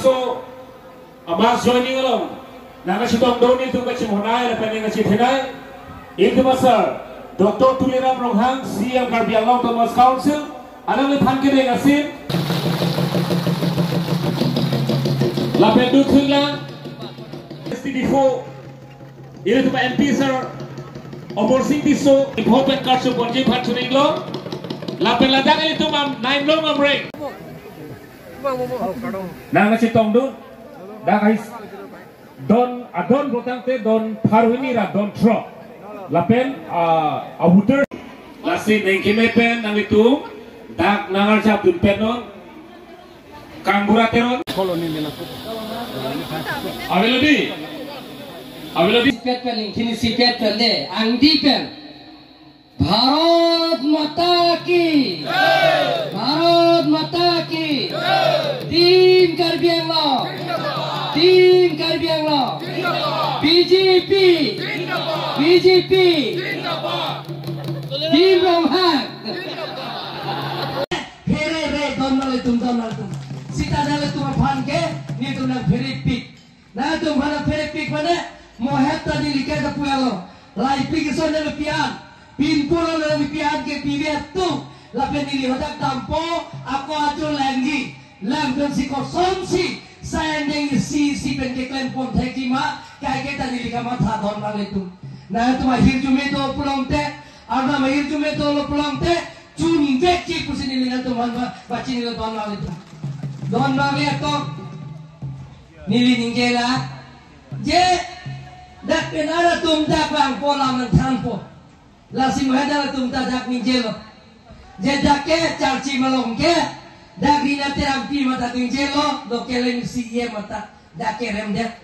So, Mas joining along. Nangasitong doni itu kecil honai, lepas ini kecil henai. Itu masa Dr. Tulira Pronghang, CM Karbialang Thomas Council, anang lipan kiri ngasin. Lapen dutula, STD4. Ini tu MP sir, Omor Singh Tiso, important kartu bonji patsuning lo. Lapen ladang itu mam nine long amreng. Nangasitong dun, dah guys. Don adon botante don parwini ra don tro lapen abuter lasi nengkimepen nang itu dak nangar cap dun penon kambura teron koloni menaku avelodi sipet pen kini sipet pen de angdi pen Bharat Mata ki Bharat Mata ki Team Karbi Anglong Team Karbi Anglong BJP Team Pronghang Phere re donal tum sita dale tum phan ke ni tum na phere pik na tum bhana phere pik mane mohetta di like da pualo lai pik so ne pian pinpuro ne pian ke pivet tu la penili hodak tampo ako ajo langi lang don si ko somsi sayang si pendeklan pon thekima kai ke tadi lika matha don male tu na tu mahir jume to pulongte arna mahir jume to lo pulongte chuni vekki kusini lina tu manwa bachini lo don male to nili ningela je dak penara tum dak bang pola man thanpo lasi mohada tum dak ningelo je dakke charchi malong ke Dagina terapi mata tingelo, dokelen siye mata dakerem dia.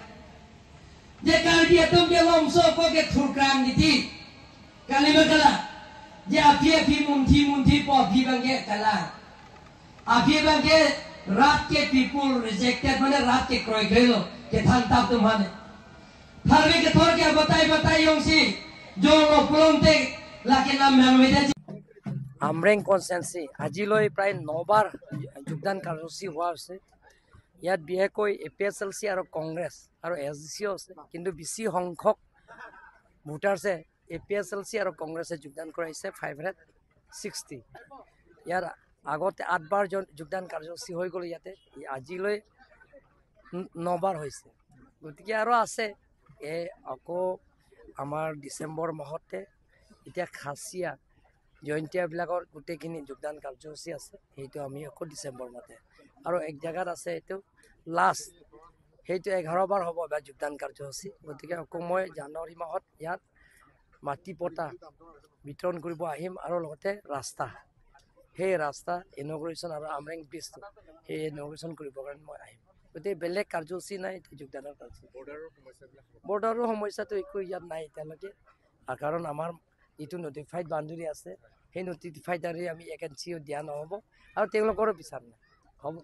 Jekal dia tum dia lomso ko ke thurkram diti. Kali bakala. Je api munti po api bangke kala. Api bangke rat ke people rejected mane rat ke kroy gelo ke than tap tumhane. Tharve ke thor ke batai yong si jo lo pulonte lake nam memeda আমৰেং কনষ্টেন্সি আজিলৈ প্ৰায় 9বাৰ যোগদান কাৰ্যসূচী হোৱা আছে ইয়াত বিশেষকৈ এপিএছএলচি আৰু কংগ্ৰেছ আৰু এছডিচিও আছে কিন্তু বেছি সংখ্যক ভোটাৰছে এপিএছএলচি আৰু কংগ্ৰেছে যোগদান কৰাইছে 560 ইয়াৰ আগতে 8বাৰ যোগদান কাৰ্যসূচী হৈ গ'ল ইয়াতে আজিলৈ 9বাৰ হৈছে গতিকে আৰু আছে আকৌ আমাৰ ডিচেম্বৰ মাহতে এতিয়া খাচিয়া জয়ন্তীয়া বিলাকৰ গোটেইখিনি যোগদান কাৰ্যসূচী আছে সেইটো আমি আকৌ ডিচেম্বৰ মাহতে আৰু এক জায়গাত আছে এইটো লাষ্ট সেইটো 11বাৰ হ'ব বা যোগদান কাৰ্যসূচী গতিকে আকৌ মই জানুৱাৰী মাহত ইয়াত মাটি পটা বিতৰণ কৰিব আহিম আৰু লগতে ৰাস্তা সেই ৰাস্তা ইনগ্ৰেশ্যন আৰু আমৰেং ব্ৰিজটো সেই ইনগ্ৰেশ্যন কৰিবৰ কাৰণে মই আহিম গতিকে বেলেগ কাৰ্যসূচী নাই যোগদানৰ কাৰ্যসূচী বৰ্ডাৰৰ সমস্যাটো একো ইয়াত নাই এতিয়ালৈকে কাৰণ আমাৰ ইটো নটিফাইড বাউণ্ডাৰী আছে সেই নটিফাইড আমি একেঞ্চিও দিয়া নহ'ব আৰু তেওঁলোকৰো বিচাৰ নাই হ'ব